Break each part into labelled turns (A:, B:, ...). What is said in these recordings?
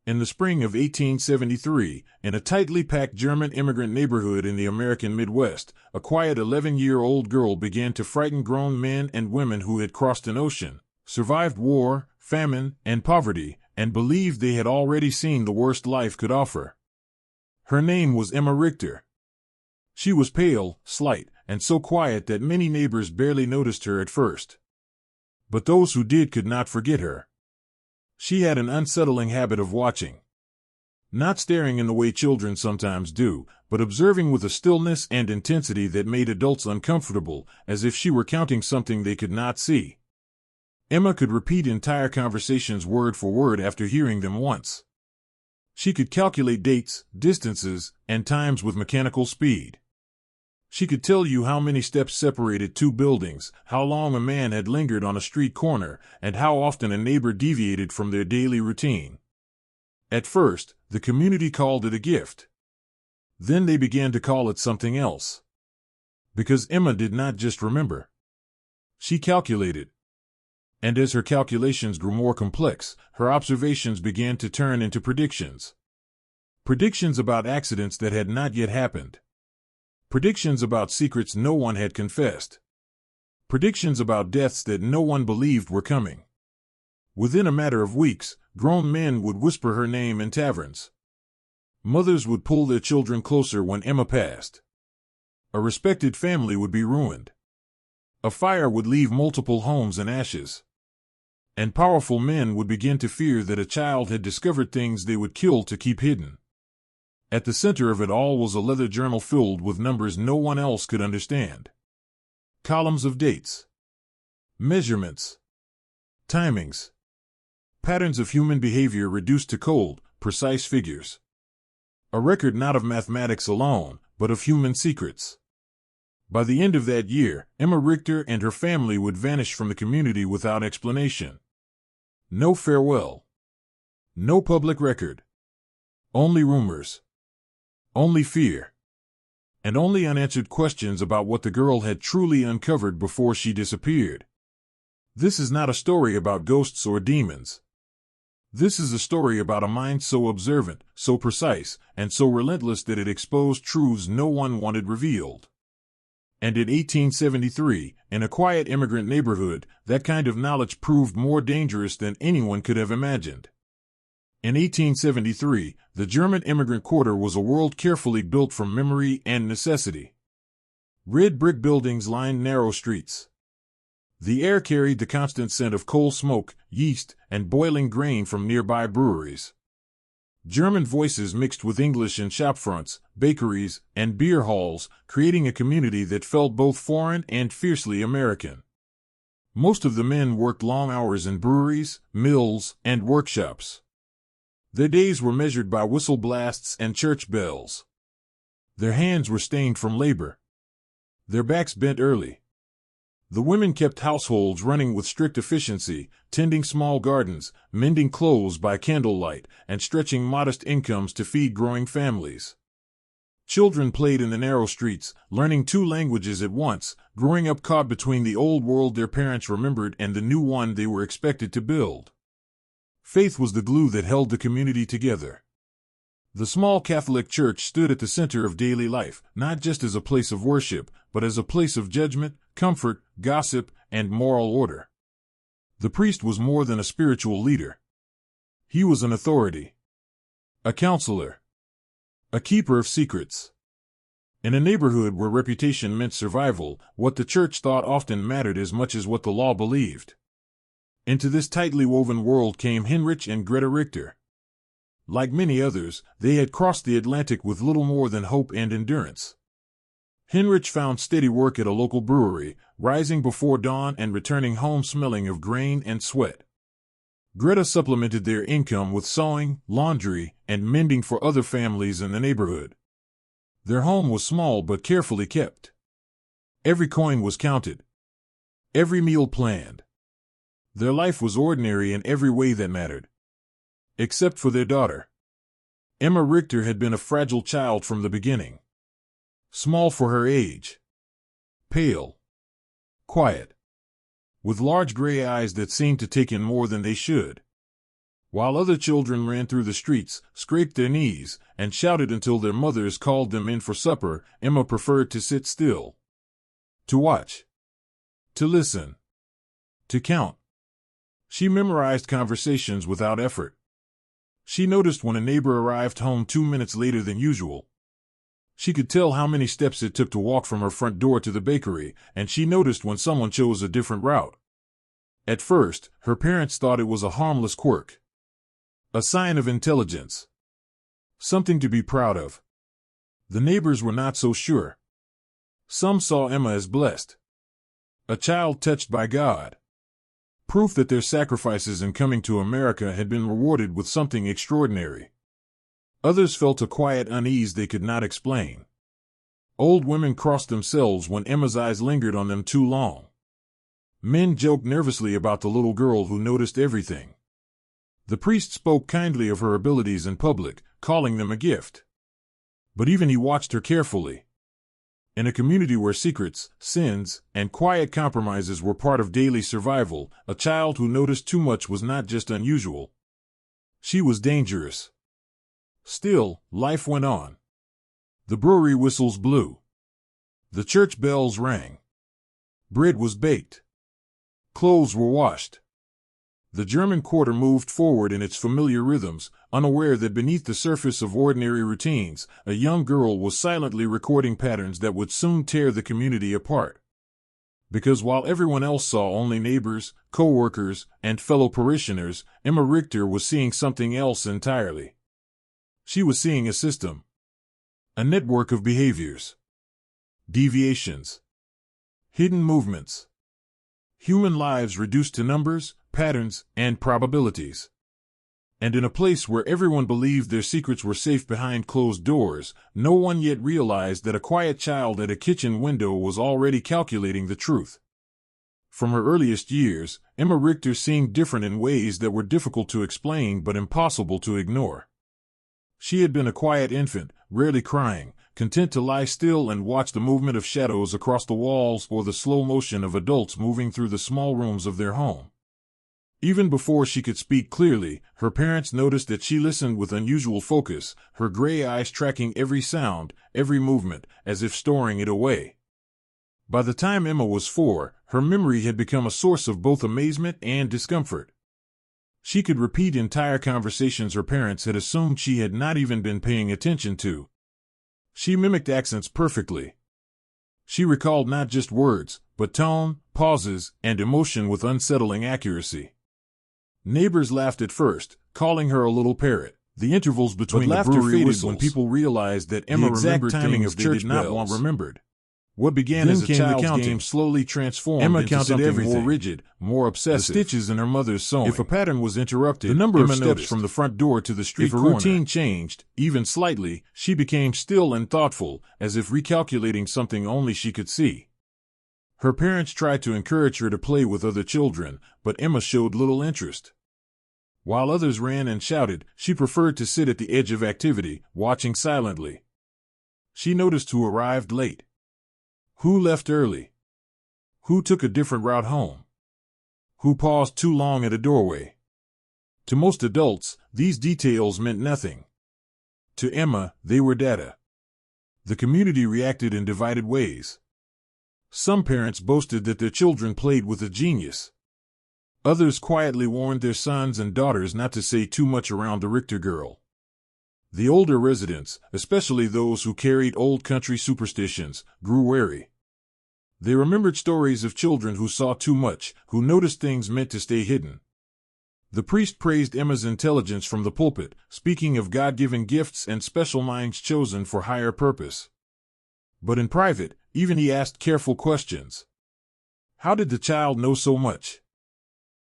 A: In the spring of 1873, in a tightly packed German immigrant neighborhood in the American Midwest, a quiet 11-year-old girl began to frighten grown men and women who had crossed an ocean, survived war, famine, and poverty, and believed they had already seen the worst life could offer. Her name was Emma Richter. She was pale, slight, and so quiet that many neighbors barely noticed her at first. But those who did could not forget her. She had an unsettling habit of watching. Not staring in the way children sometimes do, but observing with a stillness and intensity that made adults uncomfortable, as if she were counting something they could not see. Emma could repeat entire conversations word for word after hearing them once. She could calculate dates, distances, and times with mechanical speed. She could tell you how many steps separated two buildings, how long a man had lingered on a street corner, and how often a neighbor deviated from their daily routine. At first, the community called it a gift. Then they began to call it something else. Because Emma did not just remember. She calculated. And as her calculations grew more complex, her observations began to turn into predictions. Predictions about accidents that had not yet happened. Predictions about secrets no one had confessed. Predictions about deaths that no one believed were coming. Within a matter of weeks, grown men would whisper her name in taverns. Mothers would pull their children closer when Emma passed. A respected family would be ruined. A fire would leave multiple homes in ashes. And powerful men would begin to fear that a child had discovered things they would kill to keep hidden. At the center of it all was a leather journal filled with numbers no one else could understand. Columns of dates. Measurements. Timings. Patterns of human behavior reduced to cold, precise figures. A record not of mathematics alone, but of human secrets. By the end of that year, Emma Richter and her family would vanish from the community without explanation. No farewell. No public record. Only rumors. Only fear. And only unanswered questions about what the girl had truly uncovered before she disappeared. This is not a story about ghosts or demons. This is a story about a mind so observant, so precise, and so relentless that it exposed truths no one wanted revealed. And in 1873, in a quiet immigrant neighborhood, that kind of knowledge proved more dangerous than anyone could have imagined. In 1873, the German immigrant quarter was a world carefully built from memory and necessity. Red brick buildings lined narrow streets. The air carried the constant scent of coal smoke, yeast, and boiling grain from nearby breweries. German voices mixed with English in shopfronts, bakeries, and beer halls, creating a community that felt both foreign and fiercely American. Most of the men worked long hours in breweries, mills, and workshops. Their days were measured by whistle blasts and church bells. Their hands were stained from labor. Their backs bent early. The women kept households running with strict efficiency, tending small gardens, mending clothes by candlelight, and stretching modest incomes to feed growing families. Children played in the narrow streets, learning two languages at once, growing up caught between the old world their parents remembered and the new one they were expected to build. Faith was the glue that held the community together. The small Catholic church stood at the center of daily life, not just as a place of worship, but as a place of judgment, comfort, gossip, and moral order. The priest was more than a spiritual leader. He was an authority. A counselor. A keeper of secrets. In a neighborhood where reputation meant survival, what the church thought often mattered as much as what the law believed. Into this tightly woven world came Heinrich and Greta Richter. Like many others, they had crossed the Atlantic with little more than hope and endurance. Heinrich found steady work at a local brewery, rising before dawn and returning home smelling of grain and sweat. Greta supplemented their income with sewing, laundry, and mending for other families in the neighborhood. Their home was small but carefully kept. Every coin was counted. Every meal planned. Their life was ordinary in every way that mattered. Except for their daughter. Emma Richter had been a fragile child from the beginning. Small for her age. Pale. Quiet. With large gray eyes that seemed to take in more than they should. while other children ran through the streets, scraped their knees, and shouted until their mothers called them in for supper. Emma preferred to sit still, to watch, to listen, to count. She memorized conversations without effort. She noticed when a neighbor arrived home 2 minutes later than usual. She could tell how many steps it took to walk from her front door to the bakery, and she noticed when someone chose a different route. At first, her parents thought it was a harmless quirk, a sign of intelligence, something to be proud of. The neighbors were not so sure. Some saw Emma as blessed, a child touched by God, proof that their sacrifices in coming to America had been rewarded with something extraordinary. Others felt a quiet unease they could not explain. Old women crossed themselves when Emma's eyes lingered on them too long. Men joked nervously about the little girl who noticed everything. The priest spoke kindly of her abilities in public, calling them a gift. But even he watched her carefully. In a community where secrets, sins, and quiet compromises were part of daily survival, a child who noticed too much was not just unusual. She was dangerous. Still, life went on. The brewery whistles blew. The church bells rang. Bread was baked. Clothes were washed. The German quarter moved forward in its familiar rhythms, unaware that beneath the surface of ordinary routines, a young girl was silently recording patterns that would soon tear the community apart. Because while everyone else saw only neighbors, co-workers, and fellow parishioners, Emma Richter was seeing something else entirely. She was seeing a system, a network of behaviors, deviations, hidden movements, human lives reduced to numbers, patterns, and probabilities. And in a place where everyone believed their secrets were safe behind closed doors, no one yet realized that a quiet child at a kitchen window was already calculating the truth. From her earliest years, Emma Richter seemed different in ways that were difficult to explain but impossible to ignore. She had been a quiet infant, rarely crying, content to lie still and watch the movement of shadows across the walls or the slow motion of adults moving through the small rooms of their home. Even before she could speak clearly, her parents noticed that she listened with unusual focus, her gray eyes tracking every sound, every movement, as if storing it away. By the time Emma was 4, her memory had become a source of both amazement and discomfort. She could repeat entire conversations her parents had assumed she had not even been paying attention to. She mimicked accents perfectly. She recalled not just words, but tone, pauses, and emotion with unsettling accuracy. Neighbors laughed at first, calling her a little parrot. The intervals between the brewery whistles when people realized that Emma remembered things they did not want remembered. What began as a child's game slowly transformed into something more rigid, more obsessive. The stitches in her mother's sewing. If a pattern was interrupted, the number of steps from the front door to the street corner. If a routine changed, even slightly, she became still and thoughtful, as if recalculating something only she could see. Her parents tried to encourage her to play with other children, but Emma showed little interest. While others ran and shouted, she preferred to sit at the edge of activity, watching silently. She noticed who arrived late, who left early, who took a different route home, who paused too long at a doorway. To most adults, these details meant nothing. To Emma, they were data. The community reacted in divided ways. Some parents boasted that their children played with a genius. Others quietly warned their sons and daughters not to say too much around the Richter girl. The older residents, especially those who carried old country superstitions, grew wary. They remembered stories of children who saw too much, who noticed things meant to stay hidden. The priest praised Emma's intelligence from the pulpit, speaking of God-given gifts and special minds chosen for higher purpose. But in private, even he asked careful questions. How did the child know so much?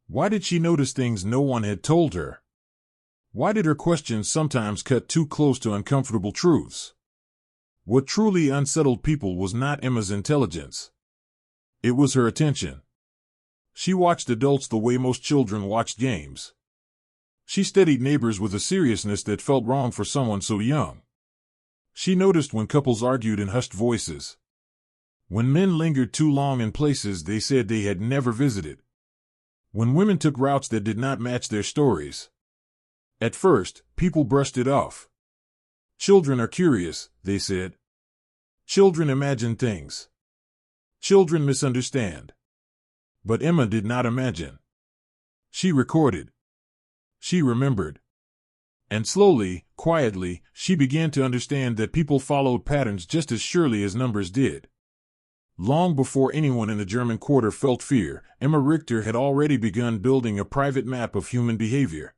A: Why did she notice things no one had told her? Why did her questions sometimes cut too close to uncomfortable truths? What truly unsettled people was not Emma's intelligence. It was her attention. She watched adults the way most children watched games. She studied neighbors with a seriousness that felt wrong for someone so young. She noticed when couples argued in hushed voices, when men lingered too long in places they said they had never visited, when women took routes that did not match their stories. At first, people brushed it off. Children are curious, they said. Children imagine things. Children misunderstand. But Emma did not imagine. She recorded. She remembered. And slowly, quietly, she began to understand that people followed patterns just as surely as numbers did. Long before anyone in the German quarter felt fear, Emma Richter had already begun building a private map of human behavior.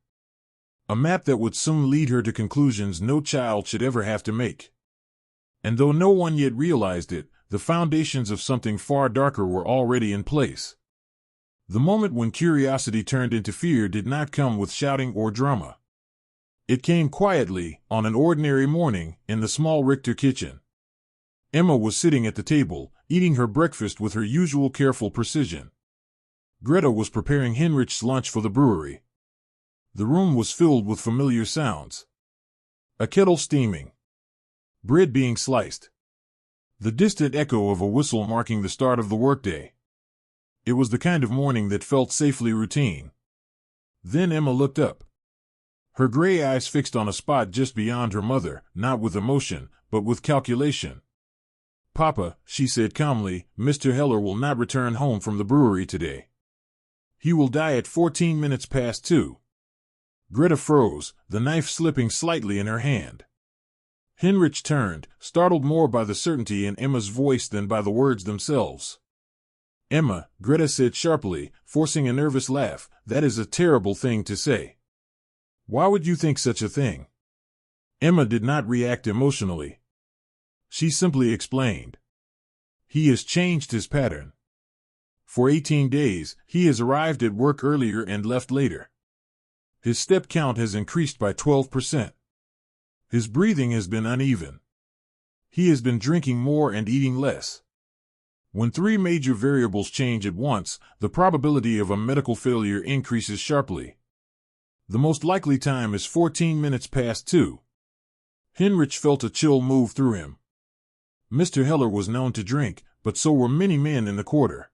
A: A map that would soon lead her to conclusions no child should ever have to make. And though no one yet realized it, the foundations of something far darker were already in place. The moment when curiosity turned into fear did not come with shouting or drama. It came quietly, on an ordinary morning, in the small Richter kitchen. Emma was sitting at the table, eating her breakfast with her usual careful precision. Greta was preparing Heinrich's lunch for the brewery. The room was filled with familiar sounds. A kettle steaming. Bread being sliced. The distant echo of a whistle marking the start of the workday. It was the kind of morning that felt safely routine. Then Emma looked up. Her gray eyes fixed on a spot just beyond her mother, not with emotion, but with calculation. "Papa," she said calmly, "Mr. Heller will not return home from the brewery today. He will die at 14 minutes past 2. Greta froze, the knife slipping slightly in her hand. Heinrich turned, startled more by the certainty in Emma's voice than by the words themselves. "Emma," Greta said sharply, forcing a nervous laugh, "that is a terrible thing to say. Why would you think such a thing?" Emma did not react emotionally. She simply explained. "He has changed his pattern. For 18 days, he has arrived at work earlier and left later. His step count has increased by 12%. His breathing has been uneven. He has been drinking more and eating less. When 3 major variables change at once, the probability of a medical failure increases sharply. The most likely time is 14 minutes past 2. Heinrich felt a chill move through him. Mr. Heller was known to drink, but so were many men in the quarter.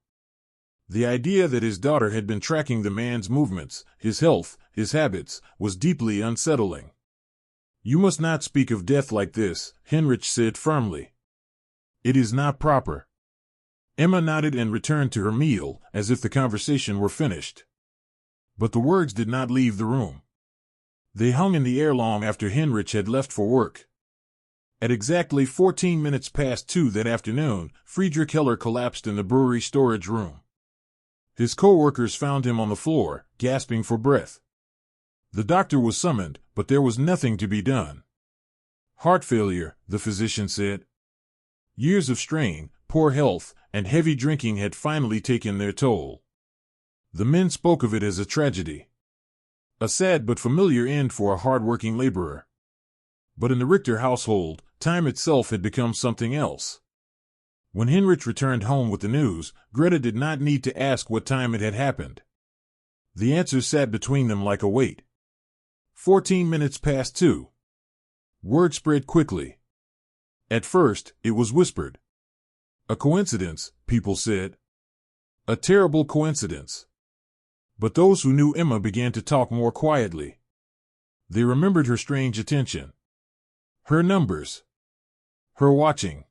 A: The idea that his daughter had been tracking the man's movements, his health, his habits, was deeply unsettling. "You must not speak of death like this," Heinrich said firmly. "It is not proper." Emma nodded and returned to her meal, as if the conversation were finished. But the words did not leave the room. They hung in the air long after Heinrich had left for work. At exactly 14 minutes past 2 that afternoon, Friedrich Heller collapsed in the brewery storage room. His co-workers found him on the floor, gasping for breath. The doctor was summoned, but there was nothing to be done. "Heart failure," the physician said. Years of strain, poor health, and heavy drinking had finally taken their toll. The men spoke of it as a tragedy. A sad but familiar end for a hard-working laborer. But in the Richter household, time itself had become something else. When Heinrich returned home with the news, Greta did not need to ask what time it had happened. The answer sat between them like a weight. 14 minutes past 2. Word spread quickly. At first, it was whispered. A coincidence, people said. A terrible coincidence. But those who knew Emma began to talk more quietly. They remembered her strange attention. Her numbers. Her watching.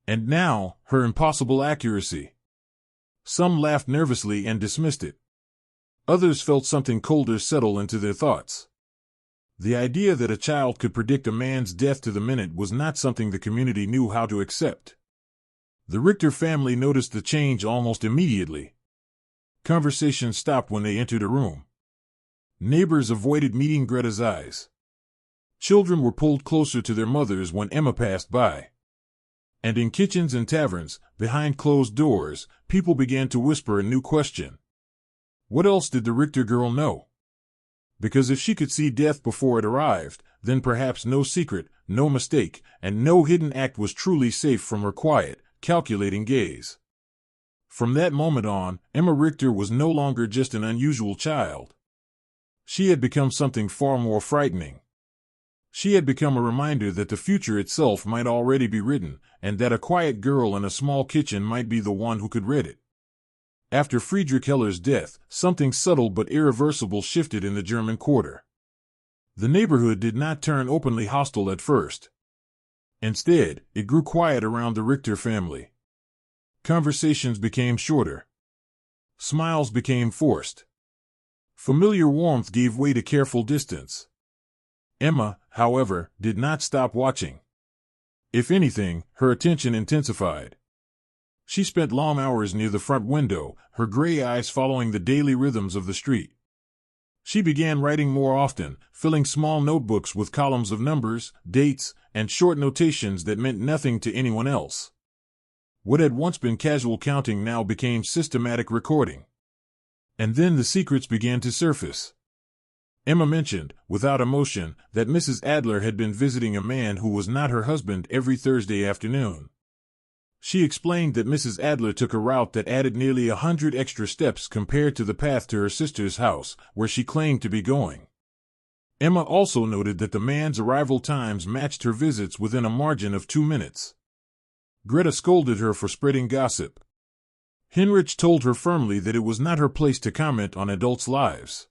A: And now, her impossible accuracy. Some laughed nervously and dismissed it. Others felt something colder settle into their thoughts. The idea that a child could predict a man's death to the minute was not something the community knew how to accept. The Richter family noticed the change almost immediately. Conversation stopped when they entered a room. Neighbors avoided meeting Greta's eyes. Children were pulled closer to their mothers when Emma passed by. And in kitchens and taverns, behind closed doors, people began to whisper a new question. What else did the Richter girl know? Because if she could see death before it arrived, then perhaps no secret, no mistake, and no hidden act was truly safe from her quiet, calculating gaze. From that moment on, Emma Richter was no longer just an unusual child. She had become something far more frightening. She had become a reminder that the future itself might already be written, and that a quiet girl in a small kitchen might be the one who could read it. After Friedrich Heller's death, something subtle but irreversible shifted in the German quarter. The neighborhood did not turn openly hostile at first. Instead, it grew quiet around the Richter family. Conversations became shorter. Smiles became forced. Familiar warmth gave way to careful distance. Emma, however, did not stop watching. If anything, her attention intensified. She spent long hours near the front window, her gray eyes following the daily rhythms of the street. She began writing more often, filling small notebooks with columns of numbers, dates, and short notations that meant nothing to anyone else. What had once been casual counting now became systematic recording. And then the secrets began to surface. Emma mentioned, without emotion, that Mrs. Adler had been visiting a man who was not her husband every Thursday afternoon. She explained that Mrs. Adler took a route that added nearly 100 extra steps compared to the path to her sister's house, where she claimed to be going. Emma also noted that the man's arrival times matched her visits within a margin of 2 minutes. Greta scolded her for spreading gossip. Heinrich told her firmly that it was not her place to comment on adults' lives.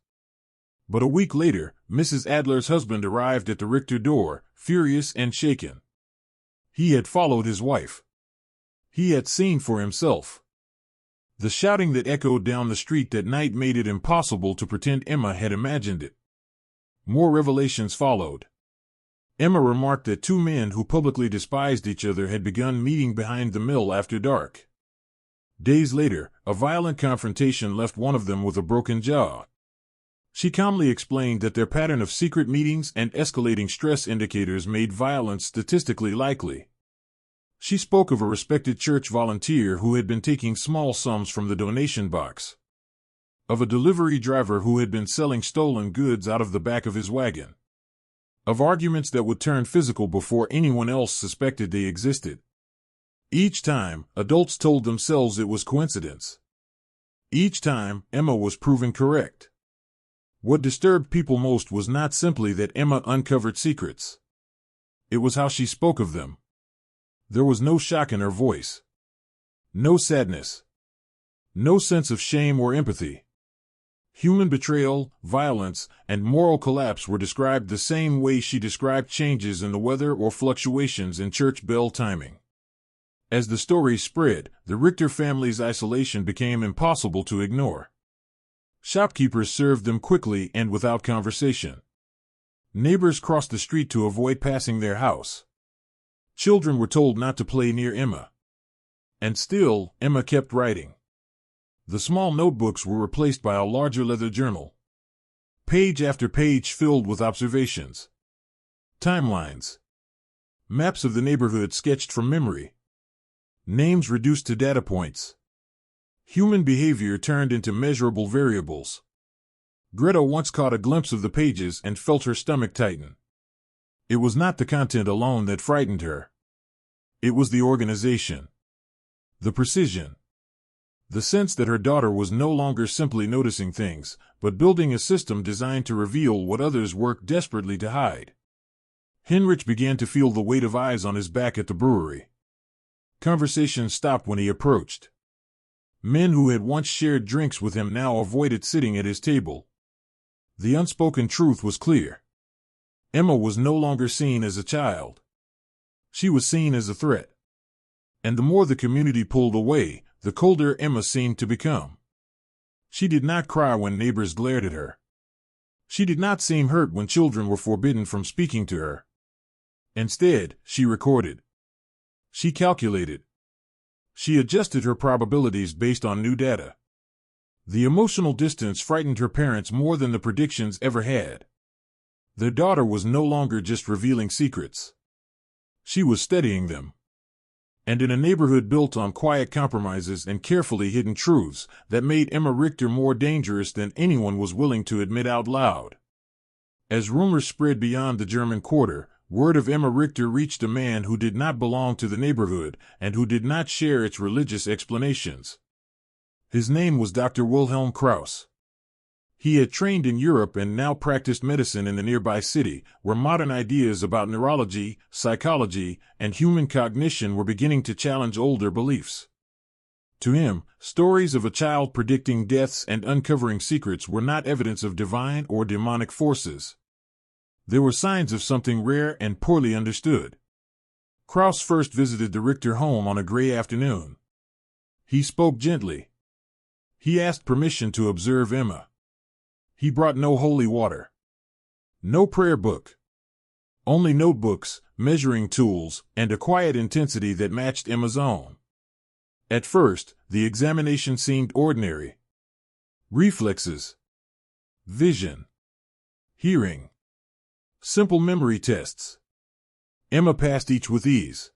A: But a week later, Mrs. Adler's husband arrived at the Richter door, furious and shaken. He had followed his wife. He had seen for himself. The shouting that echoed down the street that night made it impossible to pretend Emma had imagined it. More revelations followed. Emma remarked that two men who publicly despised each other had begun meeting behind the mill after dark. Days later, a violent confrontation left one of them with a broken jaw. She calmly explained that their pattern of secret meetings and escalating stress indicators made violence statistically likely. She spoke of a respected church volunteer who had been taking small sums from the donation box. Of a delivery driver who had been selling stolen goods out of the back of his wagon. Of arguments that would turn physical before anyone else suspected they existed. Each time, adults told themselves it was coincidence. Each time, Emma was proven correct. What disturbed people most was not simply that Emma uncovered secrets. It was how she spoke of them. There was no shock in her voice. No sadness. No sense of shame or empathy. Human betrayal, violence, and moral collapse were described the same way she described changes in the weather or fluctuations in church bell timing. As the story spread, the Richter family's isolation became impossible to ignore. Shopkeepers served them quickly and without conversation. Neighbors crossed the street to avoid passing their house. Children were told not to play near Emma. And still, Emma kept writing. The small notebooks were replaced by a larger leather journal. Page after page filled with observations. Timelines. Maps of the neighborhood sketched from memory. Names reduced to data points. Human behavior turned into measurable variables. Greta once caught a glimpse of the pages and felt her stomach tighten. It was not the content alone that frightened her. It was the organization. The precision. The sense that her daughter was no longer simply noticing things, but building a system designed to reveal what others worked desperately to hide. Heinrich began to feel the weight of eyes on his back at the brewery. Conversation stopped when he approached. Men who had once shared drinks with him now avoided sitting at his table. The unspoken truth was clear. Emma was no longer seen as a child. She was seen as a threat. And the more the community pulled away, the colder Emma seemed to become. She did not cry when neighbors glared at her. She did not seem hurt when children were forbidden from speaking to her. Instead, she recorded. She calculated. She adjusted her probabilities based on new data. The emotional distance frightened her parents more than the predictions ever had. Their daughter was no longer just revealing secrets. She was studying them. And in a neighborhood built on quiet compromises and carefully hidden truths, that made Emma Richter more dangerous than anyone was willing to admit out loud. As rumors spread beyond the German quarter, word of Emma Richter reached a man who did not belong to the neighborhood and who did not share its religious explanations. His name was Dr. Wilhelm Krauss. He had trained in Europe and now practiced medicine in the nearby city, where modern ideas about neurology, psychology, and human cognition were beginning to challenge older beliefs. To him, stories of a child predicting deaths and uncovering secrets were not evidence of divine or demonic forces. There were signs of something rare and poorly understood. Krauss first visited the Richter home on a gray afternoon. He spoke gently. He asked permission to observe Emma. He brought no holy water. No prayer book. Only notebooks, measuring tools, and a quiet intensity that matched Emma's own. At first, the examination seemed ordinary. Reflexes. Vision. Hearing. Simple memory tests. Emma passed each with ease.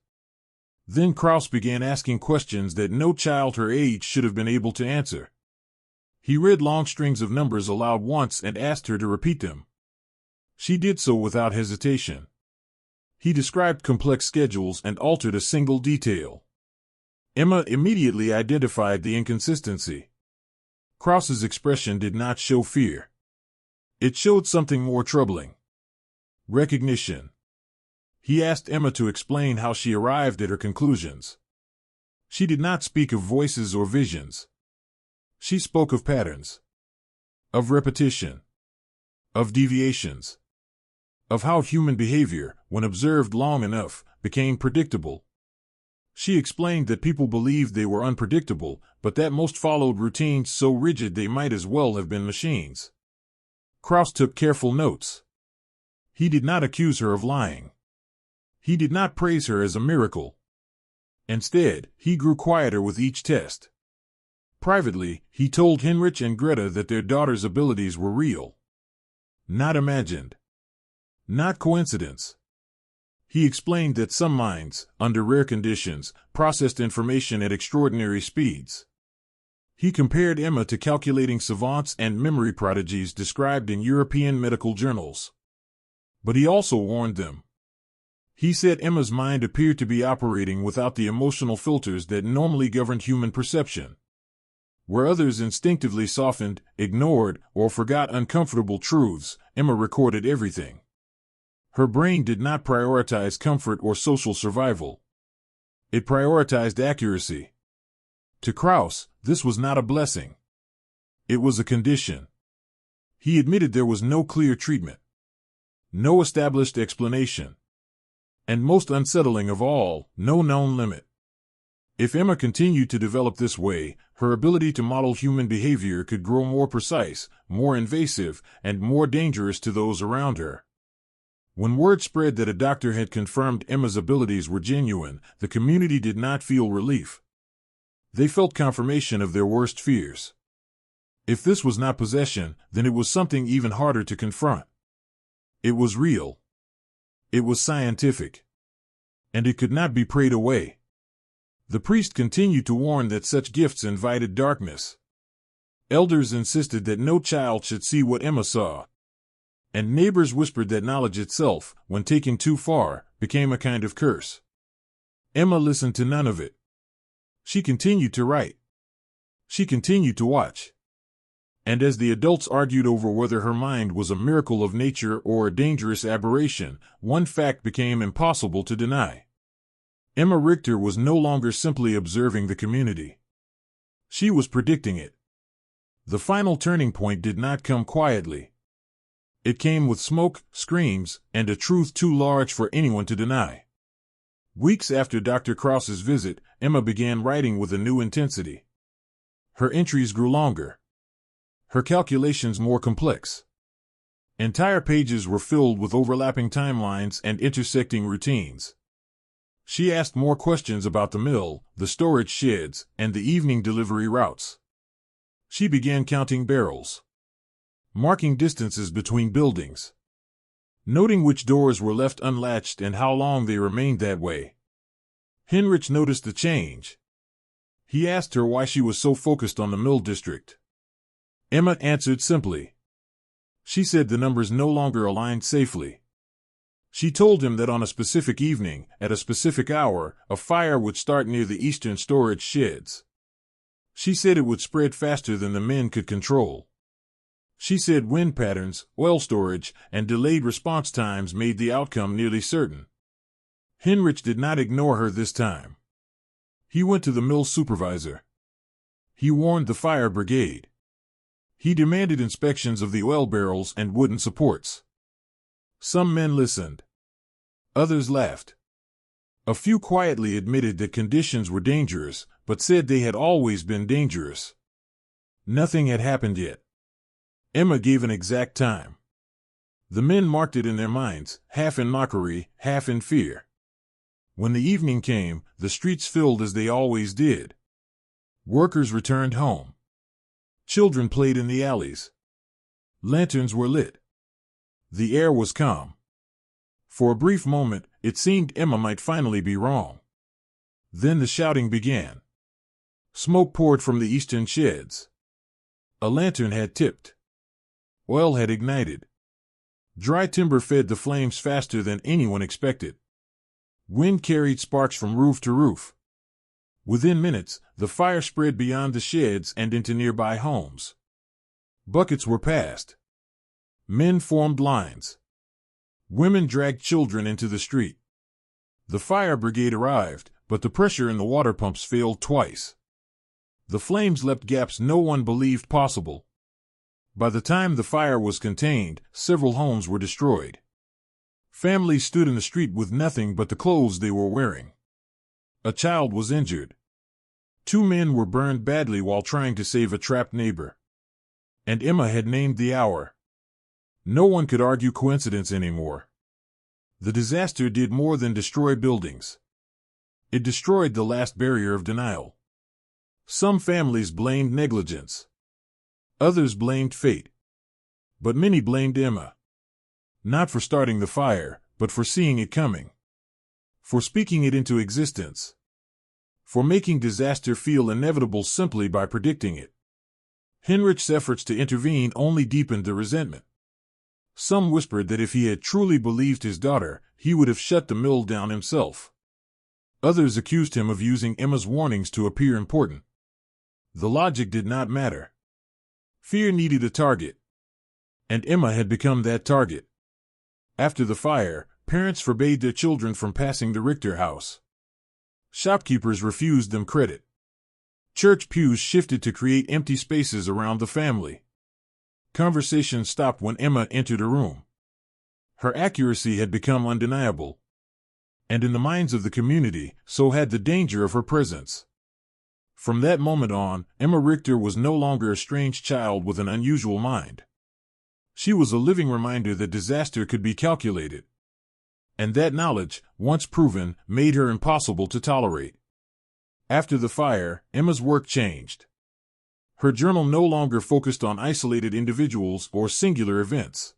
A: Then Krauss began asking questions that no child her age should have been able to answer. He read long strings of numbers aloud once and asked her to repeat them. She did so without hesitation. He described complex schedules and altered a single detail. Emma immediately identified the inconsistency. Krauss's expression did not show fear. It showed something more troubling. Recognition. He asked Emma to explain how she arrived at her conclusions. She did not speak of voices or visions. She spoke of patterns. Of repetition. Of deviations. Of how human behavior, when observed long enough, became predictable. She explained that people believed they were unpredictable, but that most followed routines so rigid they might as well have been machines. Krauss took careful notes. He did not accuse her of lying. He did not praise her as a miracle. Instead, he grew quieter with each test. Privately, he told Heinrich and Greta that their daughter's abilities were real. Not imagined. Not coincidence. He explained that some minds, under rare conditions, processed information at extraordinary speeds. He compared Emma to calculating savants and memory prodigies described in European medical journals. But he also warned them. He said Emma's mind appeared to be operating without the emotional filters that normally governed human perception. Where others instinctively softened, ignored, or forgot uncomfortable truths, Emma recorded everything. Her brain did not prioritize comfort or social survival. It prioritized accuracy. To Krauss, this was not a blessing. It was a condition. He admitted there was no clear treatment. No established explanation. And most unsettling of all, no known limit. If Emma continued to develop this way, her ability to model human behavior could grow more precise, more invasive, and more dangerous to those around her. When word spread that a doctor had confirmed Emma's abilities were genuine, the community did not feel relief. They felt confirmation of their worst fears. If this was not possession, then it was something even harder to confront. It was real. It was scientific. And it could not be prayed away. The priest continued to warn that such gifts invited darkness. Elders insisted that no child should see what Emma saw. And neighbors whispered that knowledge itself, when taken too far, became a kind of curse. Emma listened to none of it. She continued to write. She continued to watch. And as the adults argued over whether her mind was a miracle of nature or a dangerous aberration, one fact became impossible to deny. Emma Richter was no longer simply observing the community. She was predicting it. The final turning point did not come quietly. It came with smoke, screams, and a truth too large for anyone to deny. Weeks after Dr. Krauss's visit, Emma began writing with a new intensity. Her entries grew longer. Her calculations more complex. Entire pages were filled with overlapping timelines and intersecting routines. She asked more questions about the mill, the storage sheds, and the evening delivery routes. She began counting barrels. Marking distances between buildings. Noting which doors were left unlatched and how long they remained that way. Heinrich noticed the change. He asked her why she was so focused on the mill district. Emma answered simply. She said the numbers no longer aligned safely. She told him that on a specific evening, at a specific hour, a fire would start near the eastern storage sheds. She said it would spread faster than the men could control. She said wind patterns, oil storage, and delayed response times made the outcome nearly certain. Heinrich did not ignore her this time. He went to the mill supervisor. He warned the fire brigade. He demanded inspections of the oil barrels and wooden supports. Some men listened. Others laughed. A few quietly admitted that conditions were dangerous, but said they had always been dangerous. Nothing had happened yet. Emma gave an exact time. The men marked it in their minds, half in mockery, half in fear. When the evening came, the streets filled as they always did. Workers returned home. Children played in the alleys. Lanterns were lit. The air was calm. For a brief moment, it seemed Emma might finally be wrong. Then the shouting began. Smoke poured from the eastern sheds. A lantern had tipped. Oil had ignited. Dry timber fed the flames faster than anyone expected. Wind carried sparks from roof to roof. Within minutes, the fire spread beyond the sheds and into nearby homes. Buckets were passed. Men formed lines. Women dragged children into the street. The fire brigade arrived, but the pressure in the water pumps failed twice. The flames leapt gaps no one believed possible. By the time the fire was contained, several homes were destroyed. Families stood in the street with nothing but the clothes they were wearing. A child was injured. 2 men were burned badly while trying to save a trapped neighbor. And Emma had named the hour. No one could argue coincidence anymore. The disaster did more than destroy buildings. It destroyed the last barrier of denial. Some families blamed negligence. Others blamed fate. But many blamed Emma. Not for starting the fire, but for seeing it coming. For speaking it into existence. For making disaster feel inevitable simply by predicting it. Heinrich's efforts to intervene only deepened the resentment. Some whispered that if he had truly believed his daughter, he would have shut the mill down himself. Others accused him of using Emma's warnings to appear important. The logic did not matter. Fear needed a target. And Emma had become that target. After the fire, parents forbade their children from passing the Richter house. Shopkeepers refused them credit. Church pews shifted to create empty spaces around the family. Conversation stopped when Emma entered a room. Her accuracy had become undeniable. And in the minds of the community, so had the danger of her presence. From that moment on, Emma Richter was no longer a strange child with an unusual mind. She was a living reminder that disaster could be calculated. And that knowledge, once proven, made her impossible to tolerate. After the fire, Emma's work changed. Her journal no longer focused on isolated individuals or singular events.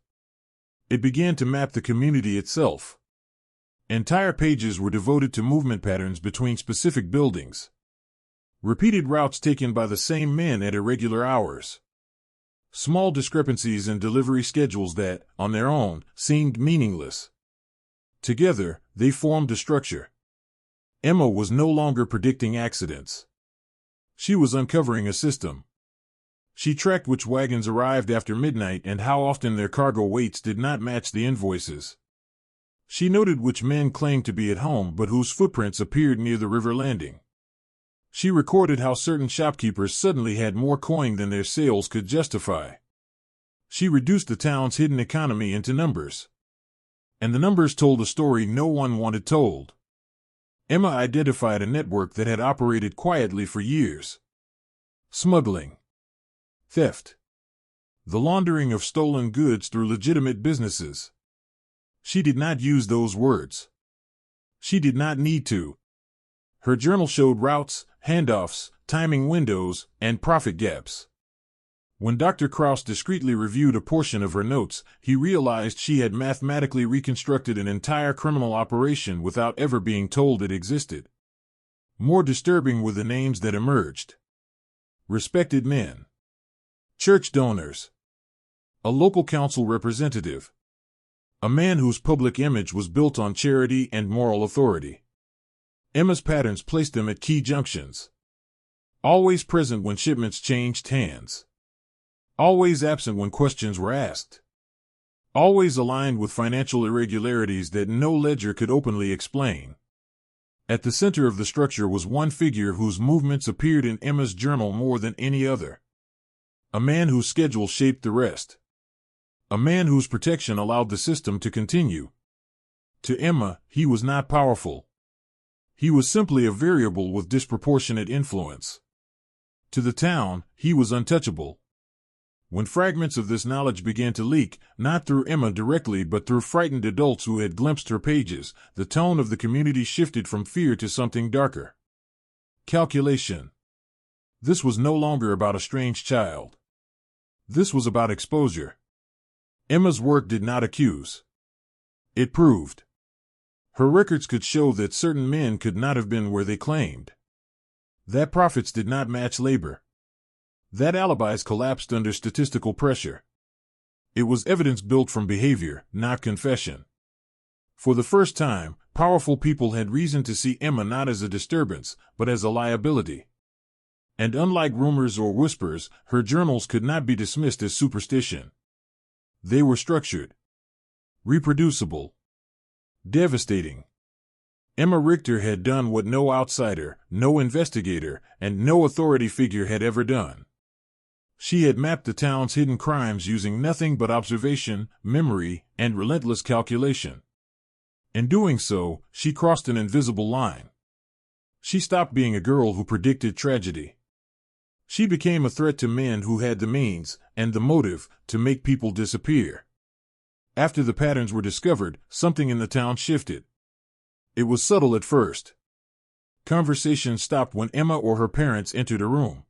A: It began to map the community itself. Entire pages were devoted to movement patterns between specific buildings. Repeated routes taken by the same men at irregular hours. Small discrepancies in delivery schedules that, on their own, seemed meaningless. Together, they formed a structure. Emma was no longer predicting accidents. She was uncovering a system. She tracked which wagons arrived after midnight and how often their cargo weights did not match the invoices. She noted which men claimed to be at home but whose footprints appeared near the river landing. She recorded how certain shopkeepers suddenly had more coin than their sales could justify. She reduced the town's hidden economy into numbers. And the numbers told a story no one wanted told. Emma identified a network that had operated quietly for years. Smuggling. Theft. The laundering of stolen goods through legitimate businesses. She did not use those words. She did not need to. Her journal showed routes, handoffs, timing windows, and profit gaps. When Dr. Krauss discreetly reviewed a portion of her notes, he realized she had mathematically reconstructed an entire criminal operation without ever being told it existed. More disturbing were the names that emerged. Respected men. Church donors. A local council representative. A man whose public image was built on charity and moral authority. Emma's patterns placed them at key junctions. Always present when shipments changed hands. Always absent when questions were asked. Always aligned with financial irregularities that no ledger could openly explain. At the center of the structure was one figure whose movements appeared in Emma's journal more than any other. A man whose schedule shaped the rest. A man whose protection allowed the system to continue. To Emma, he was not powerful. He was simply a variable with disproportionate influence. To the town, he was untouchable. When fragments of this knowledge began to leak, not through Emma directly but through frightened adults who had glimpsed her pages, the tone of the community shifted from fear to something darker. Calculation. This was no longer about a strange child. This was about exposure. Emma's work did not accuse. It proved. Her records could show that certain men could not have been where they claimed. That profits did not match labor. That alibis collapsed under statistical pressure. It was evidence built from behavior, not confession. For the first time, powerful people had reason to see Emma not as a disturbance, but as a liability. And unlike rumors or whispers, her journals could not be dismissed as superstition. They were structured, reproducible, devastating. Emma Richter had done what no outsider, no investigator, and no authority figure had ever done. She had mapped the town's hidden crimes using nothing but observation, memory, and relentless calculation. In doing so, she crossed an invisible line. She stopped being a girl who predicted tragedy. She became a threat to men who had the means, and the motive, to make people disappear. After the patterns were discovered, something in the town shifted. It was subtle at first. Conversation stopped when Emma or her parents entered a room.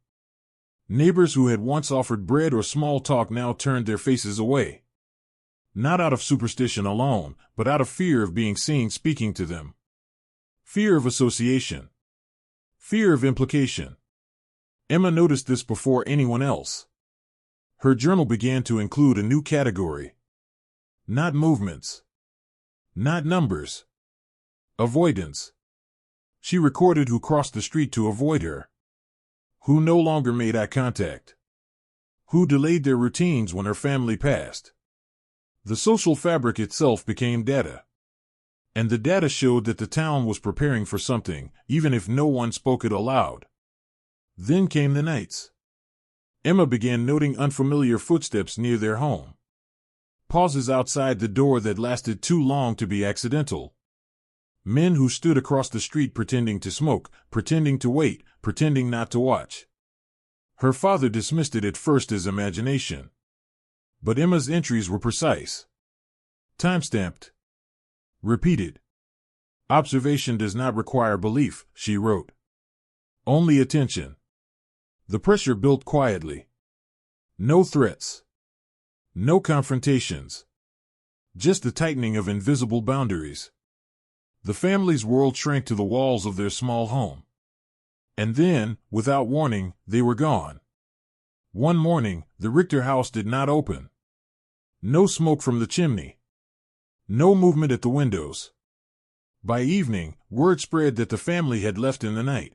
A: Neighbors who had once offered bread or small talk now turned their faces away. Not out of superstition alone, but out of fear of being seen speaking to them. Fear of association. Fear of implication. Emma noticed this before anyone else. Her journal began to include a new category. Not movements. Not numbers. Avoidance. She recorded who crossed the street to avoid her. Who no longer made eye contact. Who delayed their routines when her family passed. The social fabric itself became data. And the data showed that the town was preparing for something, even if no one spoke it aloud. Then came the nights. Emma began noting unfamiliar footsteps near their home. Pauses outside the door that lasted too long to be accidental. Men who stood across the street pretending to smoke, pretending to wait, pretending not to watch. Her father dismissed it at first as imagination. But Emma's entries were precise. Timestamped. Repeated. Observation does not require belief, she wrote. Only attention. The pressure built quietly. No threats. No confrontations. Just the tightening of invisible boundaries. The family's world shrank to the walls of their small home. And then, without warning, they were gone. One morning, the Richter house did not open. No smoke from the chimney. No movement at the windows. By evening, word spread that the family had left in the night.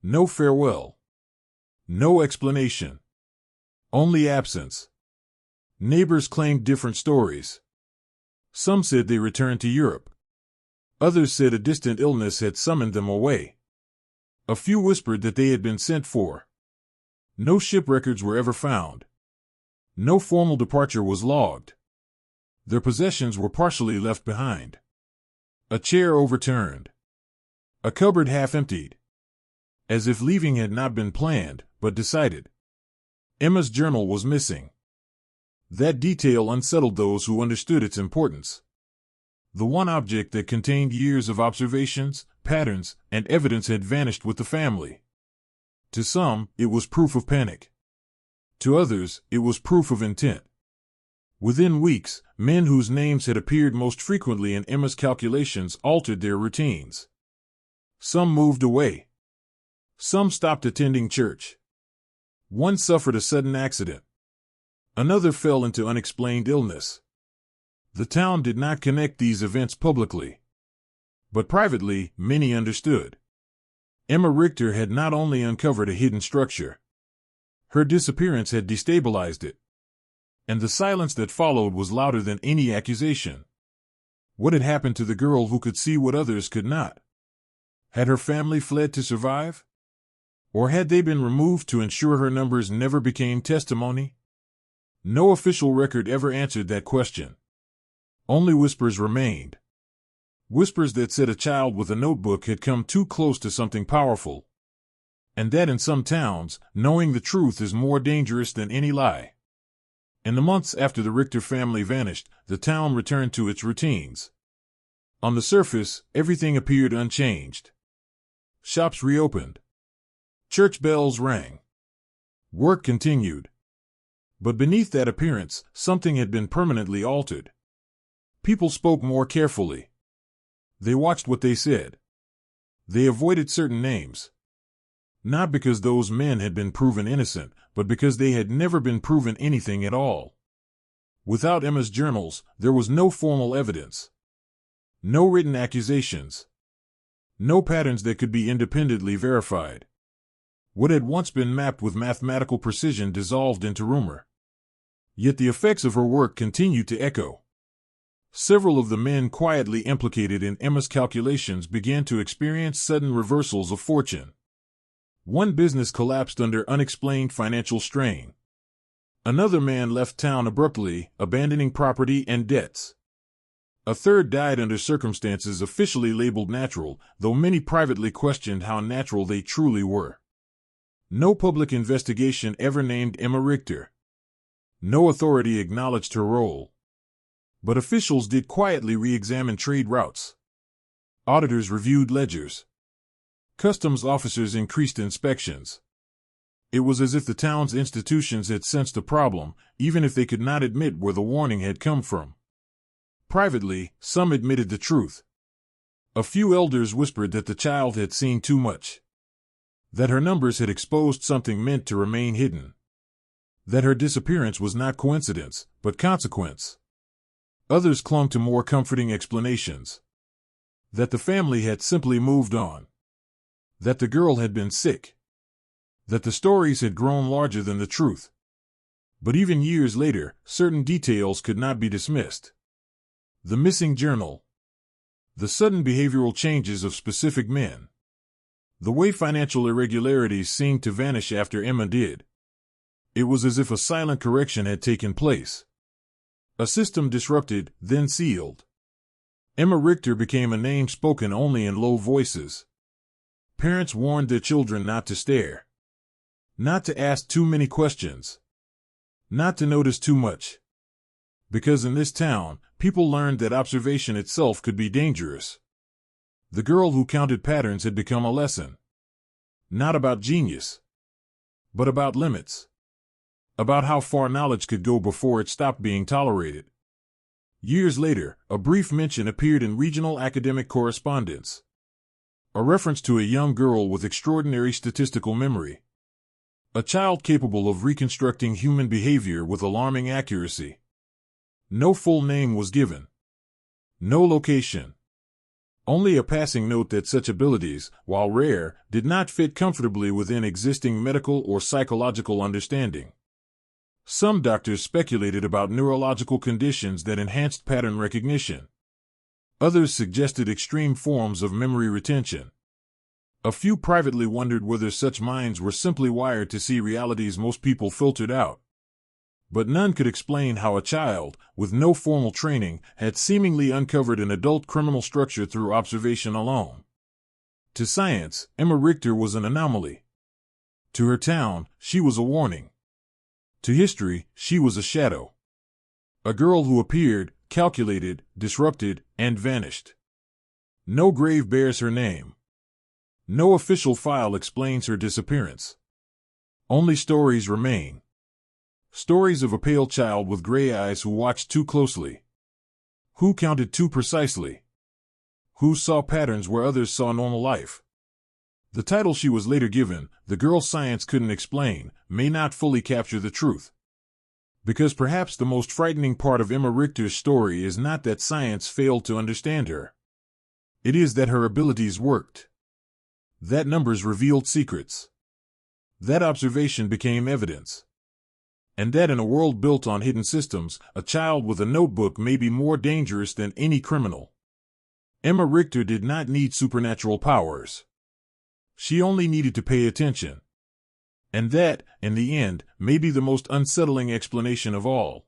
A: No farewell. No explanation. Only absence. Neighbors claimed different stories. Some said they returned to Europe. Others said a distant illness had summoned them away. A few whispered that they had been sent for. No ship records were ever found. No formal departure was logged. Their possessions were partially left behind. A chair overturned. A cupboard half emptied. As if leaving had not been planned, but decided. Emma's journal was missing. That detail unsettled those who understood its importance. The one object that contained years of observations, patterns, and evidence had vanished with the family. To some, it was proof of panic. To others, it was proof of intent. Within weeks, men whose names had appeared most frequently in Emma's calculations altered their routines. Some moved away. Some stopped attending church. One suffered a sudden accident. Another fell into unexplained illness. The town did not connect these events publicly. But privately, many understood. Emma Richter had not only uncovered a hidden structure. Her disappearance had destabilized it. And the silence that followed was louder than any accusation. What had happened to the girl who could see what others could not? Had her family fled to survive? Or had they been removed to ensure her numbers never became testimony? No official record ever answered that question. Only whispers remained. Whispers that said a child with a notebook had come too close to something powerful. And that in some towns, knowing the truth is more dangerous than any lie. In the months after the Richter family vanished, the town returned to its routines. On the surface, everything appeared unchanged. Shops reopened. Church bells rang. Work continued. But beneath that appearance, something had been permanently altered. People spoke more carefully. They watched what they said. They avoided certain names. Not because those men had been proven innocent, but because they had never been proven anything at all. Without Emma's journals, there was no formal evidence. No written accusations. No patterns that could be independently verified. What had once been mapped with mathematical precision dissolved into rumor. Yet the effects of her work continued to echo. Several of the men quietly implicated in Emma's calculations began to experience sudden reversals of fortune. One business collapsed under unexplained financial strain. Another man left town abruptly, abandoning property and debts. A third died under circumstances officially labeled natural, though many privately questioned how natural they truly were. No public investigation ever named Emma Richter. No authority acknowledged her role. But officials did quietly re-examine trade routes. Auditors reviewed ledgers. Customs officers increased inspections. It was as if the town's institutions had sensed a problem, even if they could not admit where the warning had come from. Privately, some admitted the truth. A few elders whispered that the child had seen too much. That her numbers had exposed something meant to remain hidden. That her disappearance was not coincidence, but consequence. Others clung to more comforting explanations. That the family had simply moved on. That the girl had been sick. That the stories had grown larger than the truth. But even years later, certain details could not be dismissed. The missing journal. The sudden behavioral changes of specific men. The way financial irregularities seemed to vanish after Emma did. It was as if a silent correction had taken place. A system disrupted, then sealed. Emma Richter became a name spoken only in low voices. Parents warned their children not to stare. Not to ask too many questions. Not to notice too much. Because in this town, people learned that observation itself could be dangerous. The girl who counted patterns had become a lesson. Not about genius, but about limits. About how far knowledge could go before it stopped being tolerated. Years later, a brief mention appeared in regional academic correspondence. A reference to a young girl with extraordinary statistical memory. A child capable of reconstructing human behavior with alarming accuracy. No full name was given. No location. Only a passing note that such abilities, while rare, did not fit comfortably within existing medical or psychological understanding. Some doctors speculated about neurological conditions that enhanced pattern recognition. Others suggested extreme forms of memory retention. A few privately wondered whether such minds were simply wired to see realities most people filtered out. But none could explain how a child, with no formal training, had seemingly uncovered an adult criminal structure through observation alone. To science, Emma Richter was an anomaly. To her town, she was a warning. To history, she was a shadow. A girl who appeared, calculated, disrupted, and vanished. No grave bears her name. No official file explains her disappearance. Only stories remain. Stories of a pale child with gray eyes who watched too closely. Who counted too precisely. Who saw patterns where others saw normal life. The title she was later given, The Girl Science Couldn't Explain, may not fully capture the truth. Because perhaps the most frightening part of Emma Richter's story is not that science failed to understand her. It is that her abilities worked. That numbers revealed secrets. That observation became evidence. And that in a world built on hidden systems, a child with a notebook may be more dangerous than any criminal. Emma Richter did not need supernatural powers. She only needed to pay attention. And that, in the end, may be the most unsettling explanation of all.